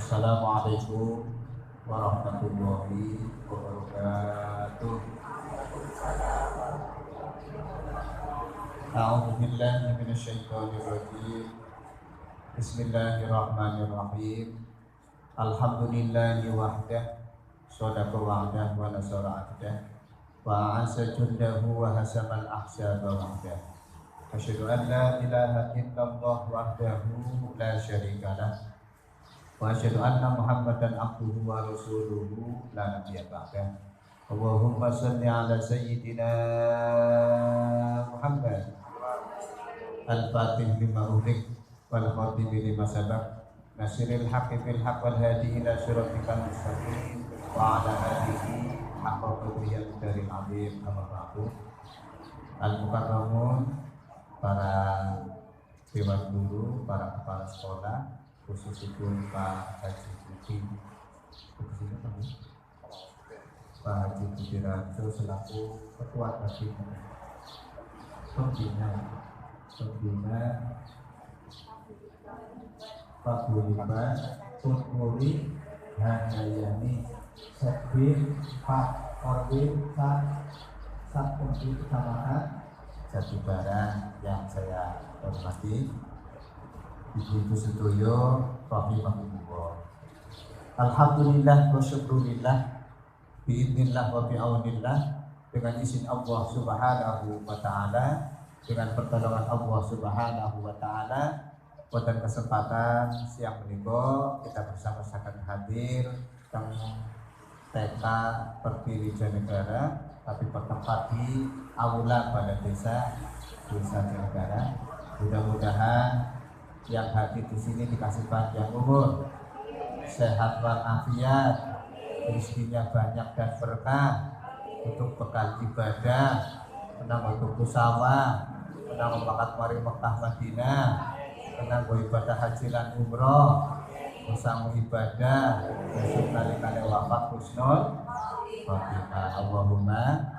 Assalamualaikum warahmatullahi wabarakatuh. A'udzu billahi minasyaitonir rajim. Bismillahirrahmanirrahim. Alhamdulillahi wahdah, shadaqa wa'dah wa nasara 'abdah, wa a'azza jundahu wa hasamal ahzaba wahdah. Asyhadu an la ilaha illallah wahdahu la syarika lah. Wa asyhadu anna Muhammadan abduhu wa rasuluhu la nabiyya ba'dah. Allahumma shalli ala sayyidina Muhammad al-fatih lima ughliq wal khatim lima sabaq nasiril haqqi bil haqq wal hadi ila siratikal mustaqim wa ala alihi haqqa qadrihi dari azim. Amma ba'du. Al-mukarramun, para dewan guru, para kepala sekolah, khususipun Pak Haji Budi, Pak Haji Budi Rajo selaku ketua pembina Pak Buliban Tutmuli Handayani Sekbir Pak Orwin Satpungki Kecamatan Jatibarang yang saya hormati, Ibu-ibu sedoyo rahimahumullah. Alhamdulillah wa syukurillah biidznillah wa bi'aunillah, dengan izin Allah Subhanahu wa taala, dengan pertolongan Allah Subhanahu wa taala, pada kesempatan siang menika kita bersama-sama hadir teng TK Pertiwi Janegara, tapi bertempat di aula pada desa Janegara. Mudah-mudahan yang hadir di sini dikasih panjang umur, sehat walafiat, rezekinya banyak dan berkah untuk bekal ibadah, menang untuk sawah, menang bakat mari Mekah Madinah, menang ibadah haji lan umroh, bersama ibadah, besok kali wafat husnul khotimah. Allahumma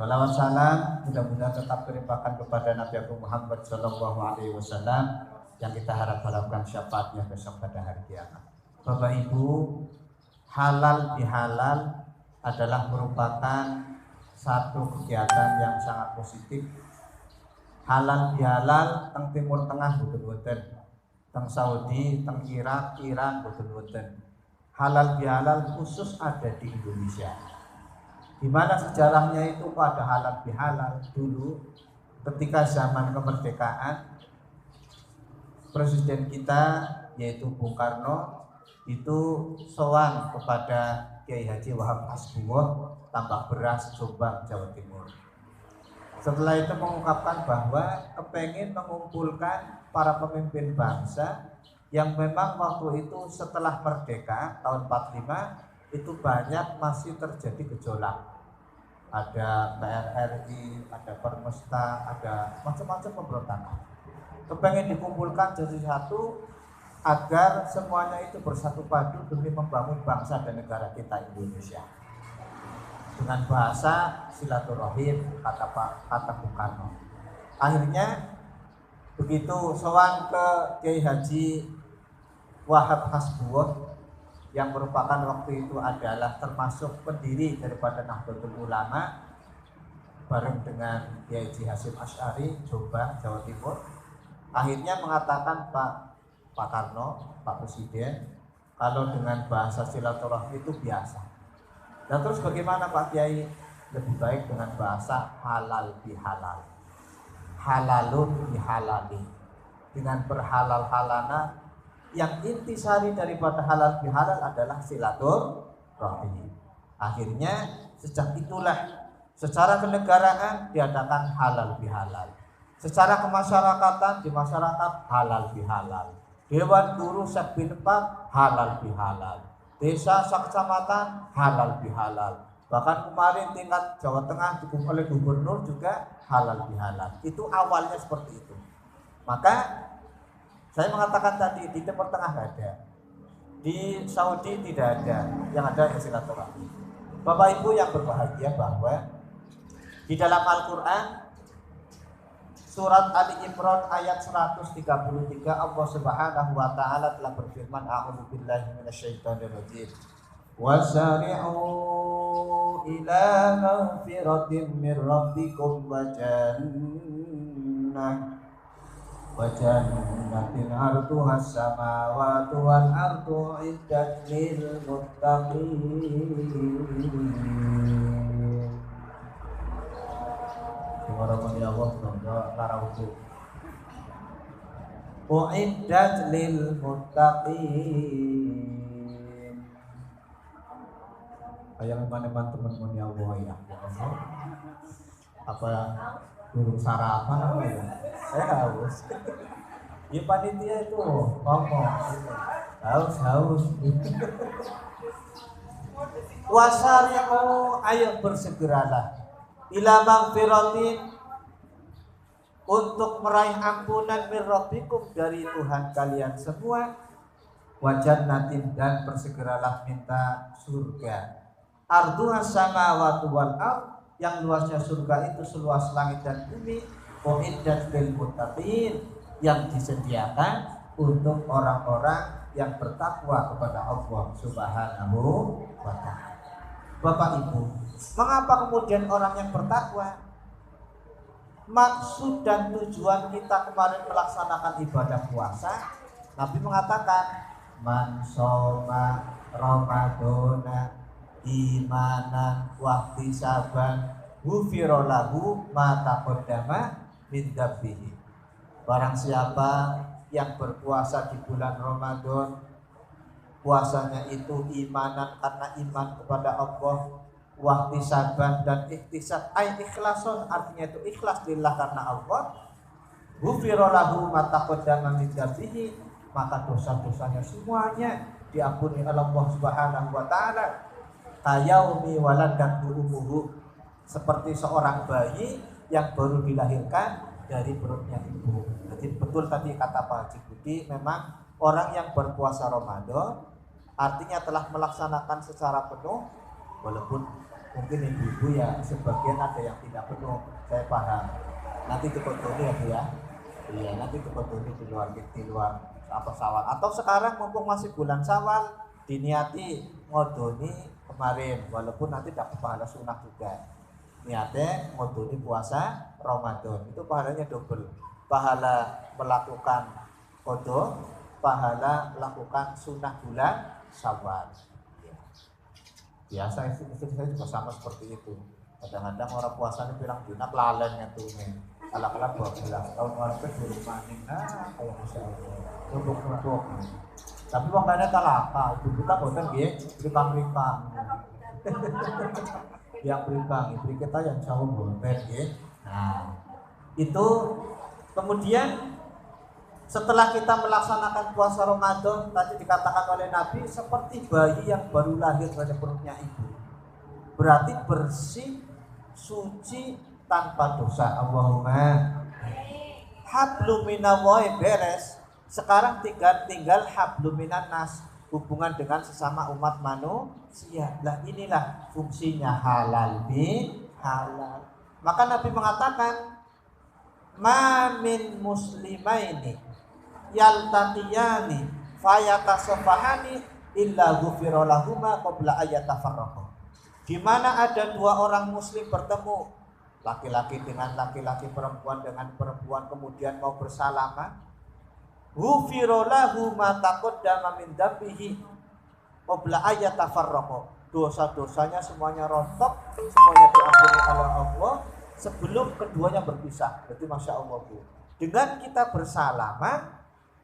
salawat salam mudah-mudahan tetap terlimpahkan kepada Nabi Muhammad SAW yang kita harapkan syafaatnya besok pada hari kiamat. Bapak Ibu, halal bihalal adalah merupakan satu kegiatan yang sangat positif. Halal bihalal teng Timur Tengah boten-boten, teng Saudi, teng Irak, Iran boten-boten. Halal bihalal khusus ada di Indonesia. Di mana sejarahnya itu pada halal bihalal dulu ketika zaman kemerdekaan, presiden kita yaitu Bung Karno itu sowan kepada Kiai Haji Wahab Hasbuloh, Tambak Beras, Jombang, Jawa Timur. Setelah itu mengungkapkan bahwa kepengin mengumpulkan para pemimpin bangsa yang memang waktu itu setelah merdeka tahun 45 itu banyak masih terjadi gejolak. Ada PRRI, ada Permesta, ada macam-macam pemberontakan. Kepengen dikumpulkan jadi satu agar semuanya itu bersatu padu demi membangun bangsa dan negara kita Indonesia. Dengan bahasa silaturahim, kata Bung Karno. Akhirnya begitu sowan ke Kiai Haji Wahab Hasbuloh yang merupakan waktu itu adalah termasuk pendiri daripada Nahdlatul Ulama bareng dengan Kiai Haji Hasyim Asy'ari, Jombang, Jawa Timur. Akhirnya mengatakan Pak Karno, Pak Presiden, kalau dengan bahasa silaturahmi itu biasa. Dan terus bagaimana Pak Kiai? Lebih baik dengan bahasa halal bihalal, halalun bihalali, dengan berhalal-halana. Yang intisari daripada halal bihalal adalah silaturahmi. Akhirnya sejak itulah secara kenegaraan diadakan halal bihalal, secara kemasyarakatan di masyarakat halal bihalal, dewan guru sekbinpak halal bihalal, desa sekecamatan halal bihalal, bahkan kemarin tingkat Jawa Tengah didukung oleh gubernur juga halal bihalal. Itu awalnya seperti itu. Maka saya mengatakan tadi di Timur Tengah nggak ada, di Saudi tidak ada, yang ada silaturahmi. Bapak Ibu yang berbahagia bahwa di dalam Al-Quran Surat Ali Imran ayat 133 Allah Subhanahu wa taala telah berfirman, a'udzubillahi minasyaitonir rajim. Wasari'u ila maghfiratin mir rabbikum wa jannatin arduhas samawati wal ardu iddat lil muttaqin. Warahmatullahi wabarakatuh. Uiddat lil muttaqin. Ayang teman-teman teman-teman ya Allah ya. Apa burung sarapan apa ya? Saya haus. Ya panitia itu ngomong. Haus. Wasari'u, ayo bersegeralah ila maghfiratin, untuk meraih ampunan min rabbikum, dari Tuhan kalian semua, wa jannatin, dan bersegeralah minta surga, arduhas samawati wal ard, yang luasnya surga itu seluas langit dan bumi, uiddat lil muttaqin, yang disediakan untuk orang-orang yang bertakwa kepada Allah Subhanahu wa ta'ala. Bapak Ibu, mengapa kemudian orang yang bertakwa? Maksud dan tujuan kita kemarin melaksanakan ibadah puasa, Nabi mengatakan, man shoma ramadhana imanan wa ihtisaban ghufira lahu ma taqaddama min dzambihi. Barang siapa yang berpuasa di bulan Ramadan, puasanya itu imanan karena iman kepada Allah, wahtisaban, dan ihtisab ikhlason, artinya itu ikhlas lillah karena Allah, ghufira lahu ma taqaddama min dzambihi, maka dosa-dosanya semuanya diampuni oleh Allah Subhanahu wa taala. Kayaumi waladatu ummuhu, seperti seorang bayi yang baru dilahirkan dari perutnya ibu. Jadi betul tadi kata Pak Haji Budi, memang orang yang berpuasa Ramadan artinya telah melaksanakan secara penuh, walaupun mungkin ibu-ibu ya sebagian ada yang tidak penuh, saya paham. Nanti dikotoni ya Bu ya. Iya, nanti dikotoni di luar apa Syawal. Atau sekarang mumpung masih bulan Syawal, diniati ngodoni kemarin, walaupun nanti dapat pahala sunnah juga. Niatnya ngodoni puasa Ramadan, itu pahalanya double. Pahala melakukan qada, pahala melakukan sunnah bulan Syawal. Biasa istri saya juga sama seperti itu. Kadang-kadang orang puasanya bilang dinak lalennya tuh nih. Kalau-kalau 12 tahun orang itu di rumah nih, kayak Masya Allah, numpuk-numpuk. Tapi makanya talaka, ibu kita boten nggih, rikang-rikang. Yang rikang, istri kita yang jauh boten nggih. Nah, itu kemudian setelah kita melaksanakan puasa Ramadan, tadi dikatakan oleh Nabi seperti bayi yang baru lahir dari perutnya ibu. Berarti bersih, suci, tanpa dosa. Allahumma hablum minallahi beres. Sekarang tinggal hablum minan nas, hubungan dengan sesama umat manusia. Lah inilah fungsinya halal bi halal. Maka Nabi mengatakan, ma min muslimaini yaltaqiyani fayatasafahani illa ghufira lahuma qabla ayatafarraqa. Di mana ada dua orang muslim bertemu, laki-laki dengan laki-laki, perempuan dengan perempuan, kemudian mau bersalaman, ghufira lahu ma taqaddama min dzambihi qabla ayatafarraqa. Dosa-dosanya semuanya rontok, semuanya diampuni oleh Allah sebelum keduanya berpisah. Berarti Masya Allah Bu, dengan kita bersalaman,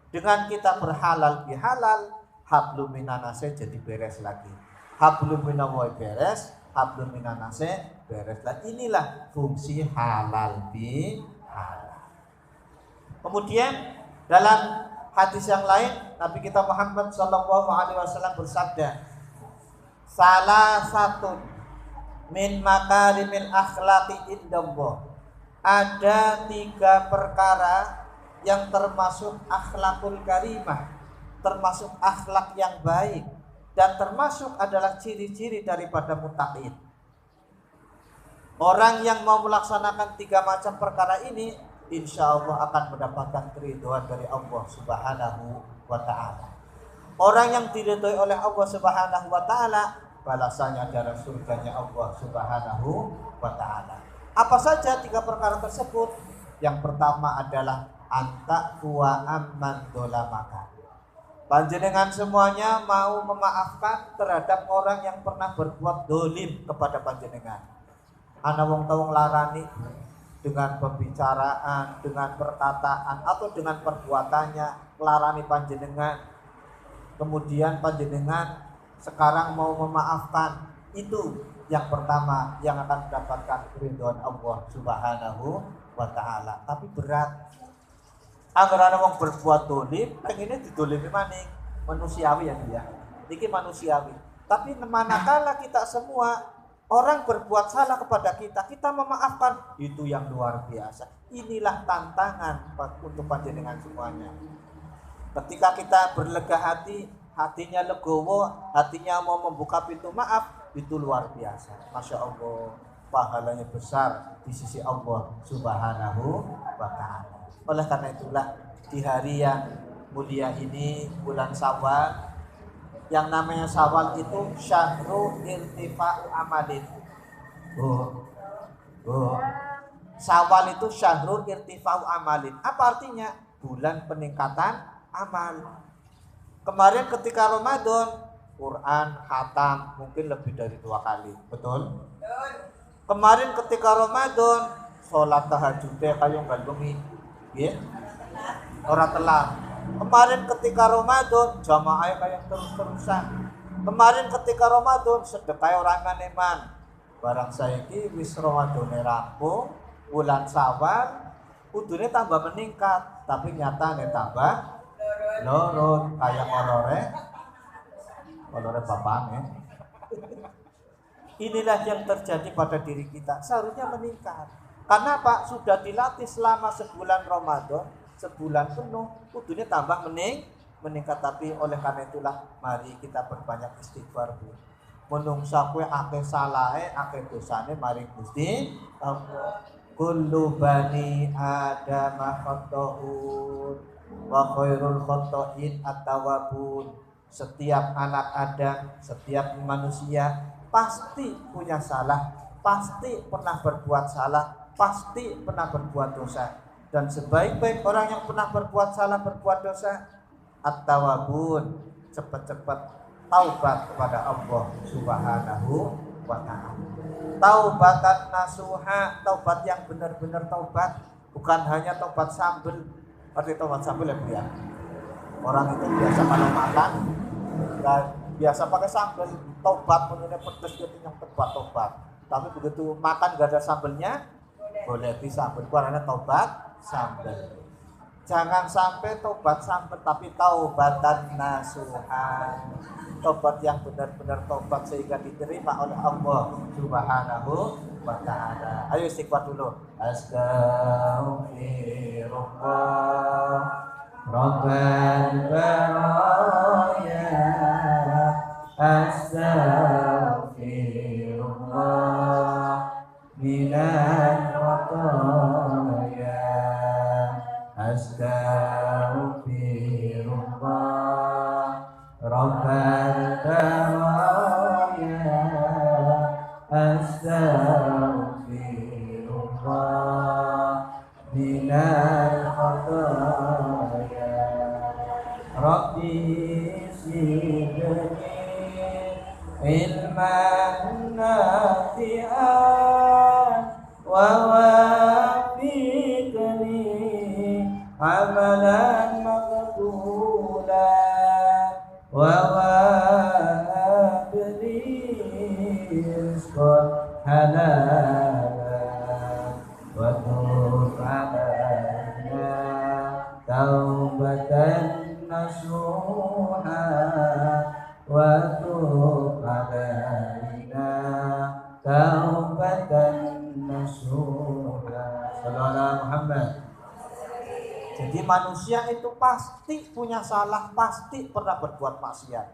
dengan kita berhalal bihalal, hablum minanase jadi beres lagi. Hablum minallahi beres, hablum minanase beres lagi. Inilah fungsi halal bihalal. Kemudian dalam hadis yang lain, Nabi kita Muhammad SAW bersabda, salah satu min makarimil akhlaqi indallah, ada 3 perkara yang termasuk akhlakul karimah, termasuk akhlak yang baik, dan termasuk adalah ciri-ciri daripada muttaqin. Orang yang mau melaksanakan 3 macam perkara ini insya Allah akan mendapatkan keridhaan dari Allah Subhanahu wa Ta'ala. Orang yang diridhoi oleh Allah Subhanahu wa Ta'ala, balasannya adalah surganya Allah Subhanahu wa Ta'ala. Apa saja 3 perkara tersebut? Yang pertama adalah anta wa amman dolamaka. Panjenengan semuanya mau memaafkan terhadap orang yang pernah berbuat dolim kepada panjenengan. Ana wong tawong larani dengan pembicaraan, dengan perkataan atau dengan perbuatannya larani panjenengan. Kemudian panjenengan sekarang mau memaafkan, itu yang pertama yang akan mendapatkan keridhaan Allah Subhanahu wa Ta'ala. Tapi berat. Agar ana wong berbuat dolim, pengennya didolimi maning, manusiawi ya dia. Niki manusiawi. Tapi manakala kita semua orang berbuat salah kepada kita, kita memaafkan, itu yang luar biasa. Inilah tantangan untuk panjenengan semuanya. Ketika kita berlega hati, hatinya legowo, hatinya mau membuka pintu maaf, itu luar biasa. Masya Allah, pahalanya besar di sisi Allah Subhanahu wa Ta'ala. Oleh karena itulah di hari yang mulia ini, bulan Syawal, yang namanya Syawal itu syahrul irtifa'u amalin. Syawal itu syahrul irtifa'u amalin. Apa artinya? Bulan peningkatan amal. Kemarin ketika Ramadan, Quran khatam mungkin lebih dari 2 kali, betul? Kemarin ketika Ramadan, sholat tahajudnya kayak nggak bengi, ya? Orang telat. Kemarin ketika Ramadan, jamaah kayak terus-terusan. Kemarin ketika Ramadan, sedekah orang maneman. Barang saiki wis Ramadan rampung, bulan Syawal, kudune tambah meningkat, tapi nyatane tambah lorot kayak olore bapaknya. Inilah yang terjadi pada diri kita. Seharusnya meningkat. Karena Pak sudah dilatih selama sebulan Ramadan, sebulan penuh, kudune tambah meningkat. Tapi oleh karena itulah mari kita perbanyak istighfar, Bu. Menungsa kowe akeh salahe, akeh dosane maring Gusti Allah. Kullu bani Adam khata'un wa khairul khata'in at-tawwabun. Setiap anak Adam, setiap manusia pasti punya salah, pasti pernah berbuat salah, pasti pernah berbuat dosa. Dan sebaik-baik orang yang pernah berbuat salah, berbuat dosa, at-tawwabun, cepat-cepat taubat kepada Allah Subhanahu wa Ta'ala. Taubatan nasuha, taubat yang benar-benar taubat, bukan hanya taubat sambel. Arti taubat sambel ya, orang itu biasa kalau makan, biasa pakai sambel, taubat mengenai pedas jadi yang tobat. Tapi begitu makan gak ada sambelnya, boleh disambel, karena taubat sambel. Jangan sampai taubat sambel, tapi taubatan nasuha, taubat yang benar-benar taubat sehingga diterima oleh Allah Subhanahu wa Ta'ala. Ayo istighfar dulu. Astaghfirullah Rabbal baraya, astaghfirullah minal khataya, astaghfirullah Rabbal baraya, astaghfirullah minal khataya, Rabbi zidni ilman nafi'an wa wafiqni amalan maqbulan wa wahabli rizqan halalan wa tub alaina taubatan nasuha wa tub alaina taubatan nasuha. Sallallahu Muhammad. Jadi manusia itu pasti punya salah, pasti pernah berbuat maksiat.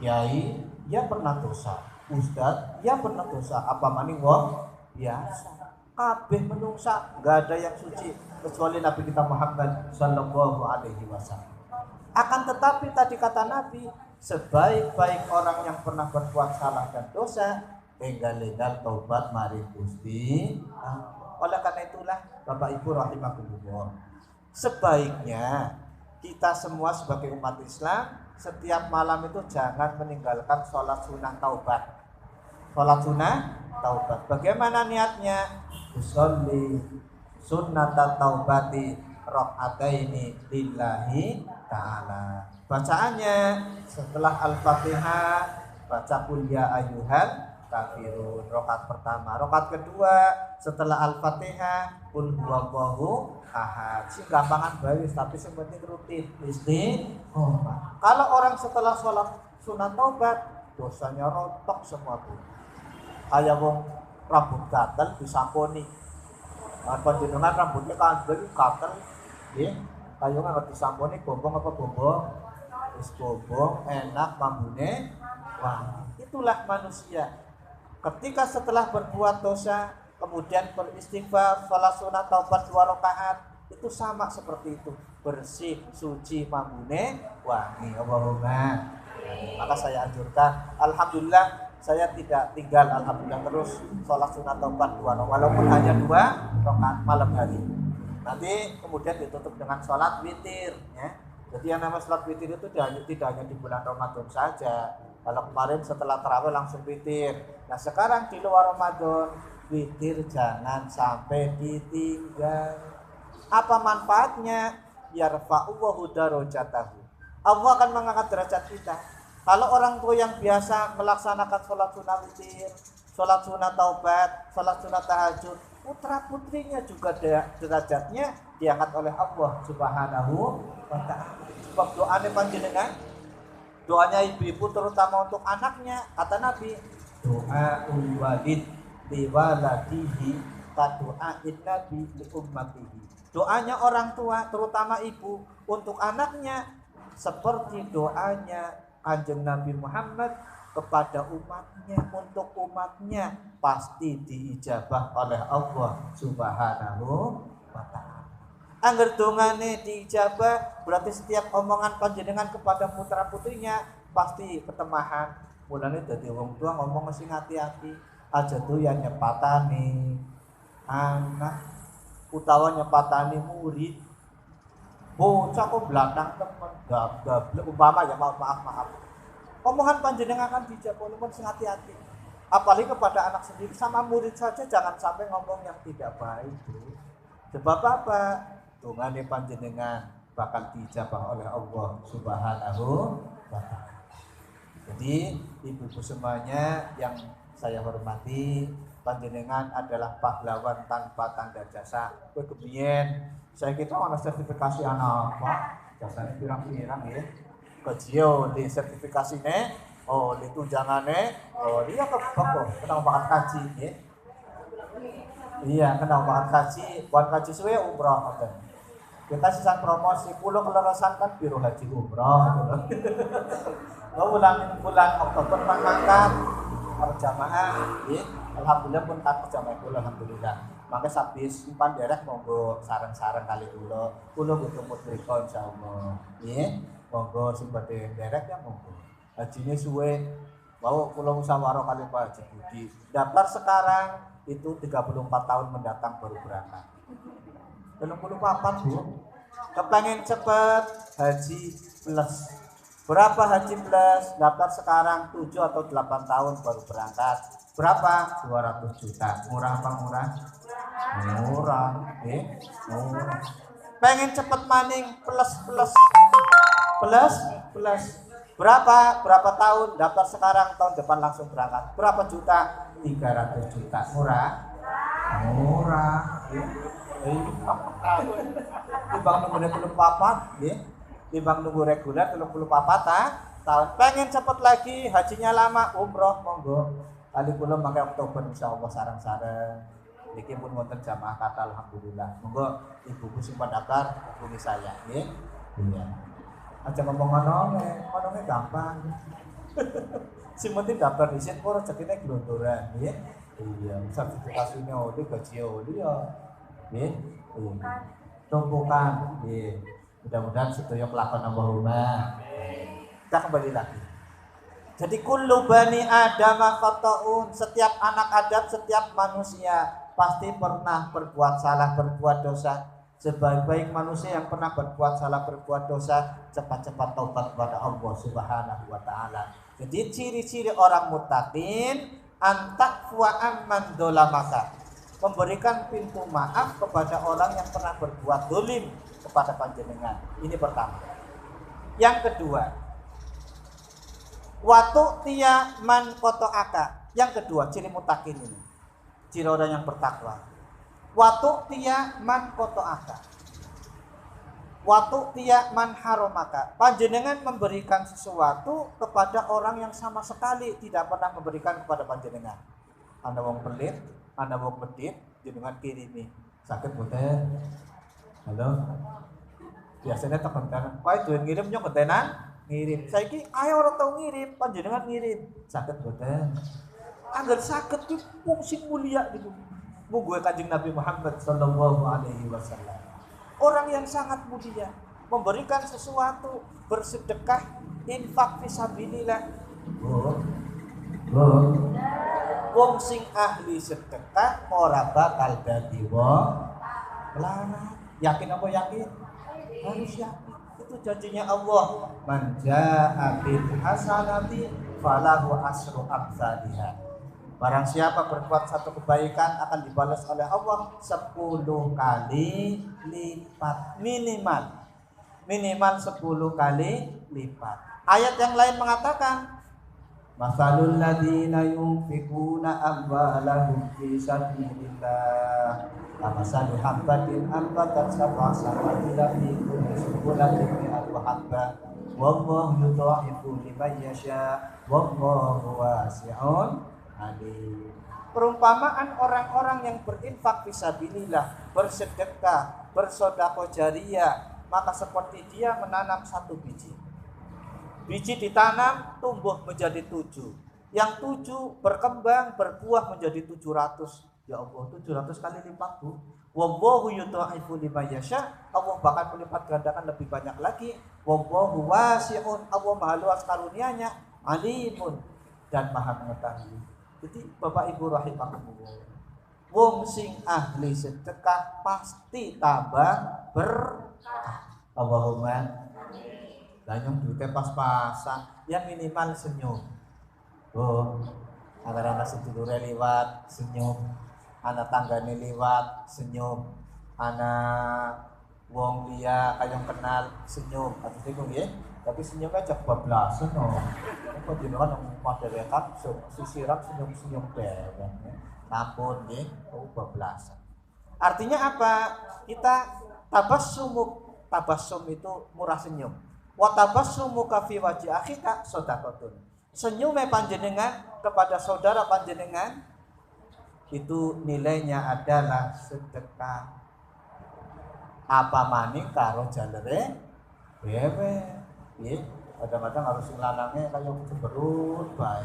Kiai, ya pernah dosa. Ustaz, ya pernah dosa. Apa maning wong biasa. kabeh menungsa, enggak ada yang suci kecuali Nabi kita Muhammad sallallahu alaihi wasallam. Akan tetapi tadi kata Nabi, sebaik-baik orang yang pernah berbuat salah dan dosa, enggal-enggal taubat mari Gusti. Oleh karena itulah Bapak Ibu rahimakumullah, sebaiknya kita semua sebagai umat Islam setiap malam itu jangan meninggalkan sholat sunnah taubat. Sholat sunnah taubat. Bagaimana niatnya? Usolli sunnata taubati rakaataini lillahi ta'ala. Bacaannya setelah Al-Fatihah baca qul ya ayyuhal kafirun, rakaat pertama. Rakaat kedua setelah Al-Fatihah qul huwallahu ahad. Sing gampangan bae tapi sing penting rutin istiqomah. Kalau orang setelah sholat sunat taubat dosanya rontok semua tuh. Kayak wong rambut gatel disamponi. Panjenengan rambutnya kandel gatel nggih. Kayak ngerti disamponi bombong apa bombong? Wis bombong enak mambune. Wah, itulah manusia. Ketika setelah berbuat dosa kemudian beristighfar, sholat sunat taubat 2 rakaat, itu sama seperti itu, bersih, suci, mambune wangi. Allahumma. Maka saya anjurkan, alhamdulillah saya tidak tinggal alhamdulillah terus sholat sunat taubat 2 rakaat, walaupun hanya 2 rakaat malam hari. Nanti kemudian ditutup dengan sholat witir, ya. Jadi yang namanya sholat witir itu tidak hanya di bulan Ramadan saja. Kalau kemarin setelah tarawih langsung witir. Nah sekarang di luar Ramadan witir jangan sampai ditinggal. Apa manfaatnya? Yarfa'uhu darajatahu. Allah akan mengangkat derajat kita. Kalau orang tua yang biasa melaksanakan sholat sunat witir, sholat sunat taubat, sholat sunat tahajud, putra putrinya juga derajatnya diangkat oleh Allah Subhanahu wa ta'ala. Sebab doanya panjenengan, doanya ibu-ibu terutama untuk anaknya, kata Nabi, doa walid liwaladihi kadu'ain nabi li ummatihi. Doanya orang tua terutama ibu untuk anaknya seperti doanya Kanjeng Nabi Muhammad kepada umatnya, untuk umatnya pasti diijabah oleh Allah Subhanahu wa ta'ala. Angger dongane diijabah berarti setiap omongan panjenengan kepada putra putrinya pasti ketemahan. Mulane dadi wong tua ngomong mesti hati-hati. Aja tuh yang nyepatani anak utawa nyepatani murid. Bocah kok belakang temen gablek umpama ya maaf. Omongan panjenengan akan dijawab, mesti hati-hati. Apalagi kepada anak sendiri, sama murid saja jangan sampai ngomong yang tidak baik, bro. Sebab apa? Dongane panjenengan bakal dijabah oleh Allah Subhanahu wa ta'ala. Jadi ibu-ibu semuanya yang saya hormati, panjenengan adalah pahlawan tanpa tanda jasa. Kowe kebiyen saya kira ana sertifikasi anak apa? Jasane pirang-pirang ya. Kejio di sertifikasine, oh di tunjangane, oh dia kebak kenal bakat kaji ya. Iya, kenal bakat kaji, buat kaji suwe umroh ngoten. Kita sisan promosi pulau kelerasan kan biro haji umroh gitu. bulan Oktober mangkat berjamaah ya. Alhamdulillah pun tak berjamaah kula alhamdulillah. Maka sabis umpan daerah monggo sareng-sareng kali kula butuh mriko insyaallah. Nggih, monggo sing badhe derek ya monggo. Hajine suwe mau kula musyawarah kali Pak Haji Budi. Daftar sekarang itu 34 tahun mendatang baru berangkat. 34 Bu. Kepengen cepet haji plus. Berapa haji plus? Daftar sekarang 7 atau 8 tahun baru berangkat. Berapa? 200 juta. Murah apa murah? Murah. Murah. Pengen cepet maning plus. Berapa tahun? Daftar sekarang, tahun depan langsung berangkat. Berapa juta? 300 juta. Murah. Timbang nunggu 34, nggih. Timbang nunggu reguler 34 tahun. Pengen cepet lagi, hajinya lama, umroh monggo. Kali kula mangke Oktober insyaallah sareng-sareng. Niki pun wonten jamaah kata alhamdulillah. Monggo ibu-ibu sing pendaftar hubungi saya, nggih. Iya. Aja ngomong ngomongnya gampang. Sing penting daftar dhisik kok rezekine glondoran, nggih. Iya, sertifikasinya oli, gaji oli ya. Nggih. Tumpukan. Nggih. Mudah-mudahan sedaya kelakon Allahumma. Kita kembali lagi. Jadi kullu bani Adam khata'un, setiap anak Adam, setiap manusia pasti pernah berbuat salah, berbuat dosa. Sebaik-baik manusia yang pernah berbuat salah, berbuat dosa, cepat-cepat taubat kepada Allah Subhanahu wa taala. Jadi ciri-ciri orang muttaqin antakwa amman dolamaka, memberikan pintu maaf kepada orang yang pernah berbuat dolim kepada panjenengan. Ini pertama. Yang kedua, watu tia man kotoaka. Yang kedua, ciri muttaqin ini, ciri orang yang bertakwa. Watu tia man kotoaka, watu tia man haromaka. Panjenengan memberikan sesuatu kepada orang yang sama sekali tidak pernah memberikan kepada panjenengan. Anda wong pelit, Anda wong medit, jenengan kirimi. Sakit boten? Halo. Biasanya tekan-tekan, "Kowe duwe ngirim nyok kontenan?" Ngirim. Saiki ayo ora tau ngirim, panjenengan ngirim. Sakit boten? Angger sakit ki wong sing mulia niku. Munggu Kanjeng Nabi Muhammad sallallahu alaihi wasallam. Orang yang sangat mulia, memberikan sesuatu, bersedekah, infak fisabilillah. Wong sing ahli sedekah ora bakal dadi wong melarat. Yakin apa yakin? Harus yakin. Itu janjinya Allah. Man jaa'a bil hasanati falahu asru amsalihha. Barang siapa berbuat satu kebaikan akan dibalas oleh Allah 10 kali lipat minimal. Minimal 10 kali lipat. Ayat yang lain mengatakan masalul ladzina yunfikuna amwalahum fi sabilillah kamasali habbatin anbatat sab'a sanabila fi kulli sunbulatin mi'atu habba wallahu yudha'ifu liman yasha wallahu wasi'un alim. Perumpamaan orang-orang yang berinfak fisabilillah, bersedekah, bersedekah jariyah, maka seperti dia menanam satu biji. Biji ditanam, tumbuh menjadi 7. Yang 7 berkembang, berbuah menjadi 700. Ya Allah, 700 kali lipat, Bu. Wallahu yudha'ifu liman yasha. Allah bahkan melipat gandakan lebih banyak lagi. Wallahu wasi'un. Allah Maha luas karunia-Nya, alimun, dan Maha mengetahui. Jadi Bapak Ibu rahimakumullah, wong sing ahli sedekah pasti tambah berkah. Allahumma amin. Duitnya pas-pasan, yang minimal senyum. Oh, anak-anak sedulure liwat senyum, anak tanggane liwat senyum, anak wong liya kayong kenal senyum. Atau itu nggih, tapi senyumnya cak bablasan no. Apa jenengan nang padha rekap sisiran senyum-senyum bareng. Sampun nggih, bablasan. Artinya apa? Kita tabassum itu murah senyum. Wa tabassumuka fi wajhi akhika shadaqatun. Senyume panjenengan kepada saudara panjenengan itu nilainya adalah sedekah. Apa maning karo jalere wewe. Nggih, kadang-kadang harus lanange kaya cemberut bae.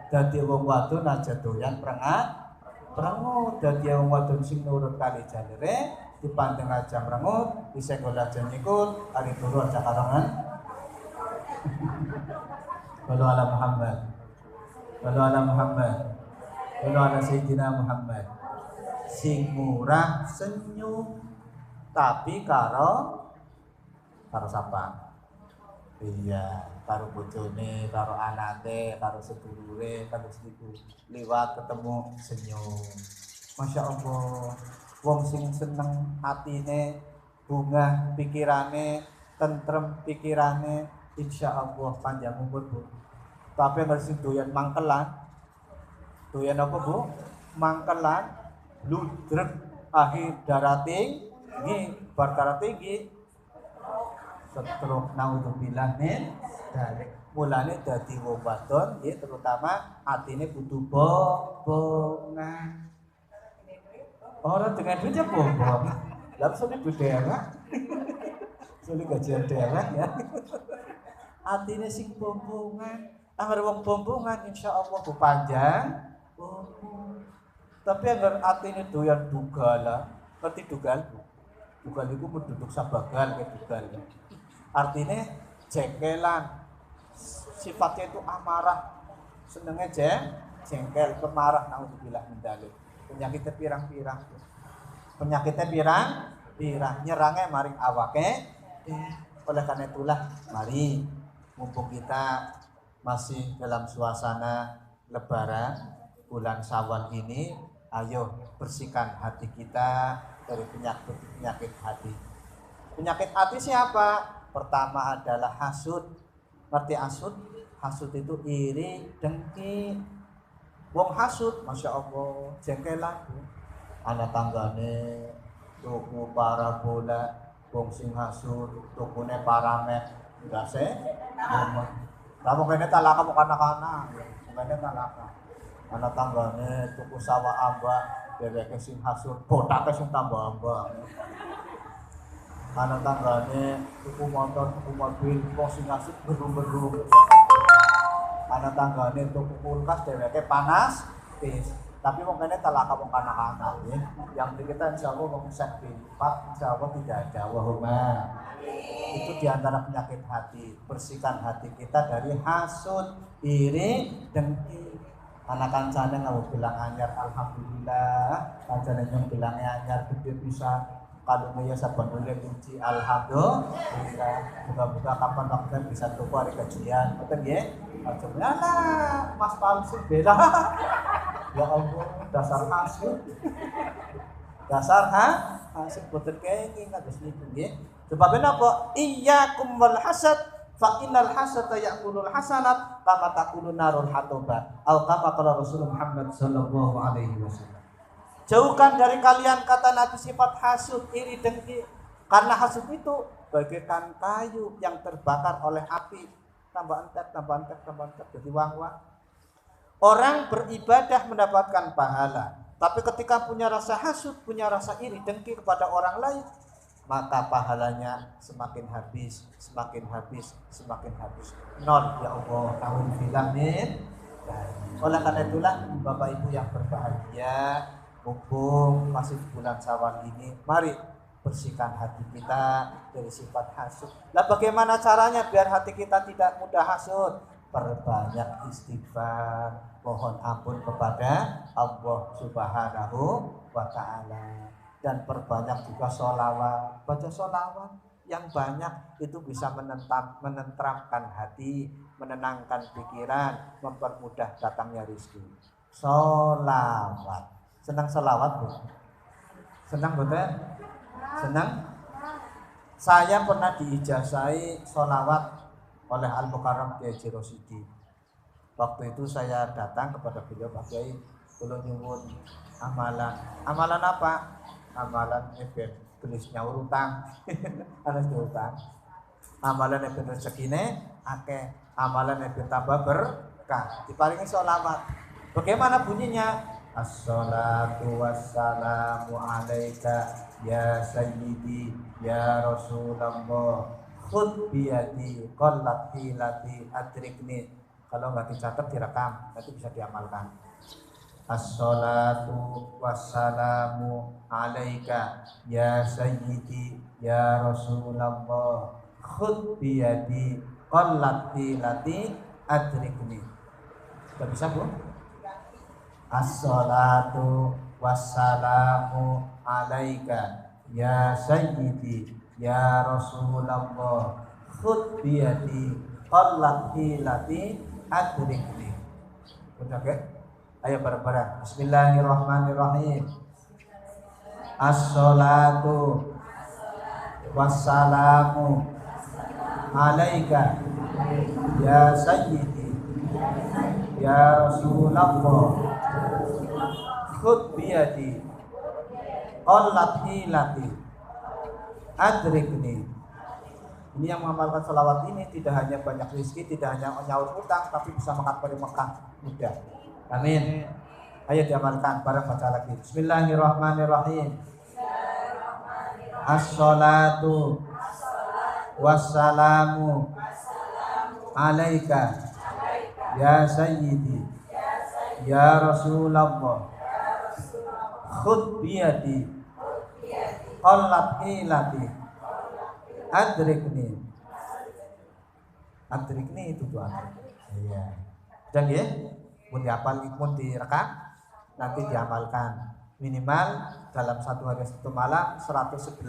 Dadi wong wadon aja doyan prengut, dadi wong wadon sing nurut kali jalere, dipandeng aja mrengut, disenggol aja nyikul, kali turu aja karongan. Walau ala Muhammad. Walau ala Muhammad. Walau ala Sayyidina Muhammad. Sing murah senyum, tapi karo sapa? Iya, karo bojone, karo anake, karo sedulure, karo sedulur liwat ketemu senyum. Masya Allah, wong sing seneng atine, bungah pikirane, tentrem pikirane, insya Allah panjang umur, Bu. Tapi yang harus doyan mangkelan. Doyan apa, Bu? Mangkelan, ludrek, akhir darah tinggi, bar darah tinggi. Setruk naudzubillah min dzalik. Mulane dadi wong wadon nggih terutama atine butuh bobongan. Ora dengan duit ya bobong. Lah sune budaya. Sune gajian dewek ya. Atine sing bobongan Angger wong bombongan insyaallah bu panjang. Tapi angger atine doyan dugalan, ngerti dugal bu? Dugal itu penduduk sabagal kayak dugal. Artinya jengkelan, sifatnya itu amarah, senengnya jengkel, pemarah, naudzubillah min dzalik. Penyakitnya pirang-pirang, penyakitnya pirang-pirang, nyerangnya maring awake. Oleh karena itulah, mari mumpung kita masih dalam suasana Lebaran bulan Syawal ini, ayo bersihkan hati kita dari penyakit hati. Penyakit hati siapa? Pertama adalah hasud. Ngerti hasud? Hasud itu iri, dengki. Wong hasud, masya Allah, jengkelan. Anak tanggane tuku parabola, wong sing hasud, tukune paramet, enggak sih? Kamu kene talaka bukan anak-anak, kene talaka. Anak tanggane tuku sawah amba, dheweke sing hasud, botake sing tambah amba. Anak tanggane tuku motor, tuku mobil, wong sing hasud beru-beru. Anak tanggane tuku kulkas, dheweke panas, tapi wong kene talaka wong anak-anak ya. Yang kita insyaallah wong set empat insyaallah tidak ada. Wahuma. Itu diantara penyakit hati. Bersihkan hati kita dari hasud, iri, dengki. Anak kancane ngau bilang anyar alhamdulillah, kancane yang bilangnya anyar gede bisa. Kalau ya saban boleh kunci alhamdulillah. Moga-moga kapan waktu bisa tuku hari gajian. Betul ya? Maksudnya lah, Mas palsu beda. Ya Allah, dasar hasud. Dasar hasud boten kenging kados niku nggih. Sebab napa? Iyyakum wal hasad fa innal hasada ya'kulul hasanat kama taqulun narul hatoba. Atau kama qala Rasul Muhammad sallallahu alaihi wasallam. Jauhkan dari kalian kata Nabi sifat hasud, iri, dengki. Karena hasud itu bagaikan kayu yang terbakar oleh api. Tambah entek jadi wang-wang. Orang beribadah mendapatkan pahala, tapi ketika punya rasa hasud, punya rasa iri, dengki kepada orang lain, maka pahalanya semakin habis. Nol, ya Allah, tahun filamin. Oleh karena itulah, Bapak Ibu yang berbahagia, mumpung masih bulan Syawal ini, mari bersihkan hati kita dari sifat hasud. Lah bagaimana caranya biar hati kita tidak mudah hasud? Perbanyak istighfar, mohon ampun kepada Allah Subhanahu wa ta'ala, dan perbanyak juga sholawat. Baca sholawat yang banyak itu bisa menenteramkan hati, menenangkan pikiran, mempermudah datangnya rezeki. Sholawat, senang sholawat bu? Senang betul? Senang? Saya pernah diijazai sholawat oleh Al-Mukarram Kiai Haji Rosyidi. Waktu itu saya datang kepada beliau, Pak Kiai, kula nyuwun amalan. Amalan apa? Amalan event gelis nyaur utang. Harus diutang. Amalan event rezekine akeh, amalan event tambah berkah. Diparingi sholawat. Bagaimana bunyinya? Assalatu wassalamu alaika ya sayyidi ya Rasulullah. Khud biyadi qallat hilati adrikni. Kalau nggak dicatat direkam, nanti bisa diamalkan. Assalatu wassalamu alaika ya sayyidi ya Rasulullah. Khud biyadi qallat hilati adrikni. Sudah bisa bu? Assalatu wassalamu alaika ya sayyidi ya Rasulullah, khud biyadi qallat hilati adrikni. Udah ke? Ayo bareng-bareng. Bismillahirrahmanirrahim. Assalatu wassalamu alaika ya sayyidi ya Rasulullah, khud biyadi qallat hilati adrikni. Ini yang mengamalkan salawat ini tidak hanya banyak rezeki, tidak hanya nyaur utang, tapi bisa makan pari Mekah mudah. Amin. Ayo diamalkan, bareng baca lagi. Bismillahirrahmanirrahim. Assalatu wassalamu alaika ya sayyidi, ya Rasulullah, khud biyadi, qallat hilati, adrikni itu doa. Iya. Dan ya, mun dihafal, mun direkam, nanti diamalkan. Minimal dalam satu hari satu malam 111.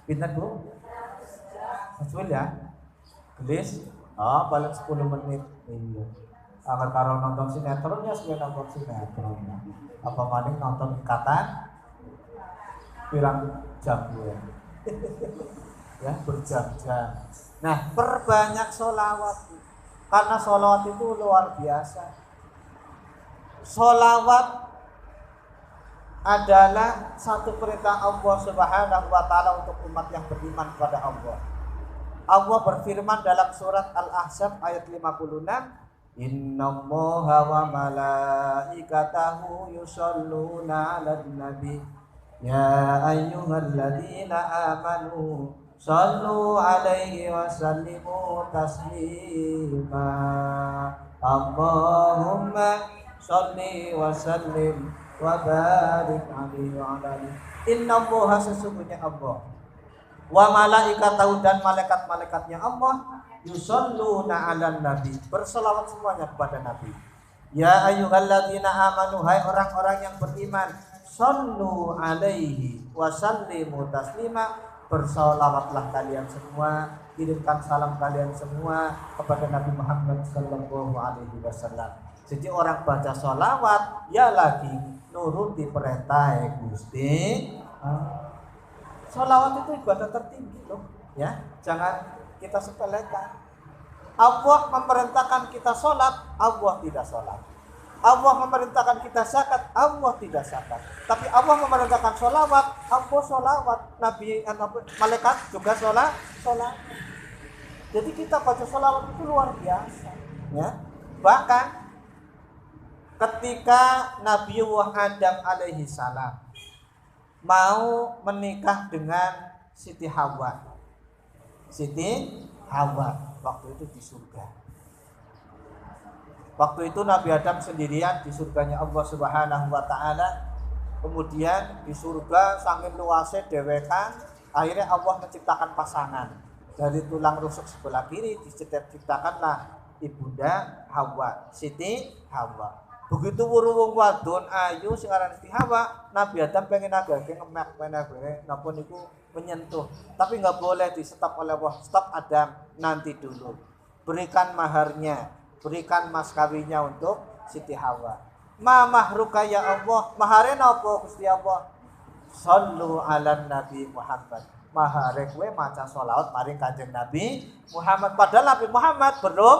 Pinten Bu? Sesuai ya. Gelis. Oh, paling 10 menit. Iya. Agar kalau nonton sinetron ya sudah nonton sinetron. Apa maning nonton ikatan pirang jam ya. Ya, berjam-jam. Nah, perbanyak sholawat, karena sholawat itu luar biasa. Sholawat adalah satu perintah Allah Subhanahu wa Ta'ala untuk umat yang beriman kepada Allah. Allah berfirman dalam surat Al-Ahzab ayat 56, Innallaha wa malaikatahu yusholluna 'alan nabi ya ayyuhalladzina amanu shallu 'alaihi wa sallimu taslima. Allahumma shalli wa sallim wa barik 'alaihi wa 'ala alihi. Innallaha, sesungguhnya Allah, wa malaikatahu, dan malaikat-malaikatnya Allah, yusholluna 'alan nabi, berselawat semuanya kepada nabi. Ya ayyuhalladzina amanu, hai orang-orang yang beriman, shallu 'alaihi wa sallimu taslima, bersolawatlah kalian semua, kirimkan salam kalian semua kepada Nabi Muhammad sallallahu alaihi wasallam. Jadi orang baca sholawat ya lagi nuruti perintah Gusti. Sholawat itu ibadah tertinggi loh, ya. Jangan kita sepelekan. Allah memerintahkan kita sholat, Allah tidak sholat. Allah memerintahkan kita zakat, Allah tidak zakat. Tapi Allah memerintahkan sholawat, Allah sholawat. Nabi, malaikat juga sholat. Jadi kita baca sholawat itu luar biasa, ya. Bahkan ketika Nabi Adam alaihi salam mau menikah dengan Siti Hawa, waktu itu di surga. Waktu itu Nabi Adam sendirian di surganya Allah Subhanahu wa Ta'ala. Kemudian di surga saking luasnya dewekan, akhirnya Allah menciptakan pasangan. Dari tulang rusuk sebelah kiri diciptakanlah ibunda Hawa, Siti Hawa. Begitu wong wadon ayu sekarang Siti Hawa, Nabi Adam pengen agak ngemek napa niku menyentuh. Tapi enggak boleh di stop oleh Allah. Stop Adam, nanti dulu. Berikan maharnya, berikan mas kawinnya untuk Siti Hawa. Ma mahruka ya Allah, mahare napa Gusti Allah? Shallu 'alan Nabi Muhammad. Mahare kowe maca sholawat maring Kanjeng Nabi Muhammad. Padahal Nabi Muhammad belum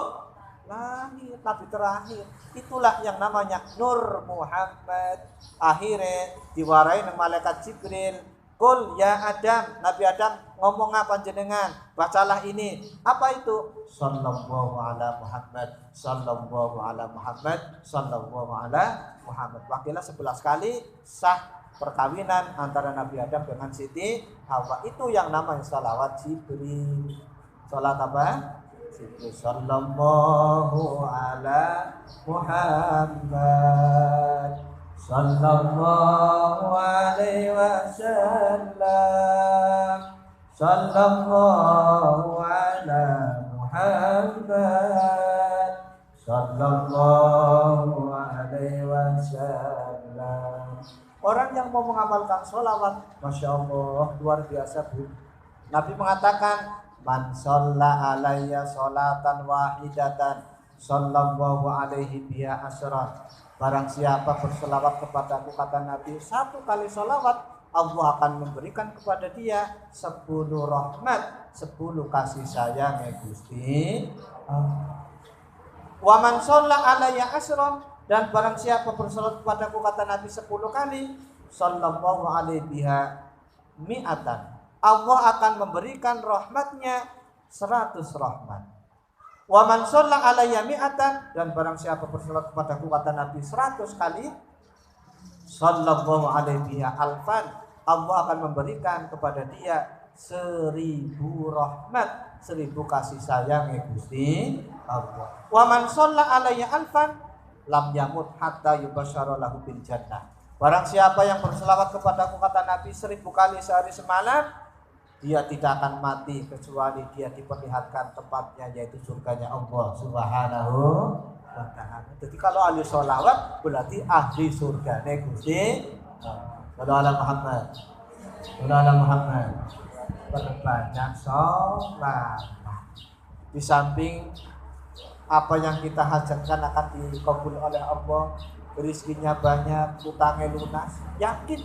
lahir, Nabi terakhir. Itulah yang namanya Nur Muhammad. Akhirnya diwarai dengan malaikat Jibril. Qul ya Adam, Nabi Adam ngomong apa jenengan? Bacalah ini. Apa itu? Sallallahu ala Muhammad, sallallahu ala Muhammad, sallallahu ala Muhammad. Wakilah 11 kali sah perkawinan antara Nabi Adam dengan Siti Hawa. Itu yang namanya salawat Jibril. Salat apa? Jibril. Sallallahu ala Muhammad, sallallahu alaihi wasallam, sallallahu ala Muhammad, sallallahu alaihi wasallam. Orang yang mau mengamalkan sholawat, Masya Allah, luar biasa Bu. Nabi mengatakan, man sholla alayya sholatan wahidatan, sallallahu alaihi biha asran. Barang siapa berselawat kepadaku, kata Nabi, 1 kali sholawat, Allah akan memberikan kepada dia 10 rahmat, 10 kasih sayang ya Gusti. Wa man sholla alayya asran, dan barang siapa bersolat kepadaku, kata Nabi, 10 kali, sallallahu alaihi biha mi'atan, Allah akan memberikan rahmatnya 100 rahmat. Wa man shalla alayya mi'atan, dan barang siapa bersolat kepadaku, kata Nabi, 100 kali, sallallahu alaihi biha alfan, Allah akan memberikan kepada dia 1000 rahmat, 1000 kasih sayang Gusti Allah. Wa man shalla alayya alfan lam yamut hatta yubasyara lahu bil jannah. Barang siapa yang berselawat kepadaku, kata Nabi, 1000 kali sehari semalam, dia tidak akan mati kecuali dia diperlihatkan tempatnya, yaitu surganya Allah Subhanahu wa ta'ala. Jadi kalau ahli sholawat berarti ahli surganya Gusti. Kalau ala Muhammad, kalau ala Muhammad, berbanyak sholat. Di samping apa yang kita hajatkan akan dikabul oleh Allah, rizkinya banyak, utangnya lunas, yakin,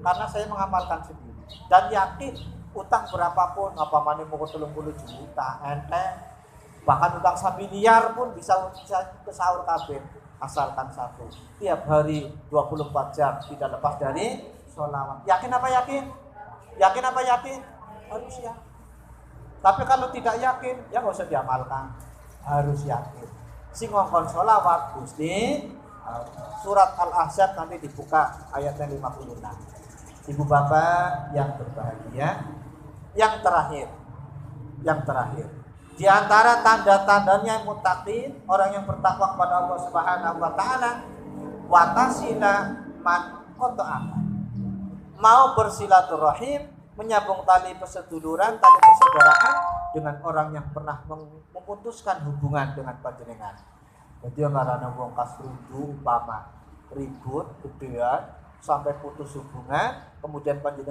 karena saya mengamalkan sendiri dan yakin utang berapapun, apa mana mau 30 juta, enteng, bahkan utang 1 miliar pun bisa ke sahur kabeh, asalkan satu, tiap hari 24 jam tidak lepas dari sholawat. Yakin apa yakin? Harus yakin. Tapi kalau tidak yakin, ya nggak usah diamalkan. Harus yakin. Sing ngongkon sholawat Gusti. Surat Al-Ahzab nanti dibuka ayatnya 56. Ibu bapak yang berbahagia, yang terakhir. Di antara tanda-tandanya muttaqin, orang yang bertakwa kepada Allah Subhanahu wa taala, watasila man qata'a. Mau bersilaturahim, menyambung tali perseduluran, tali persaudaraan dengan orang yang pernah memutuskan hubungan dengan panjenengan. Jadi ngarana wong kasrudu umpama ribut gedean sampai putus hubungan, kemudian panjenengan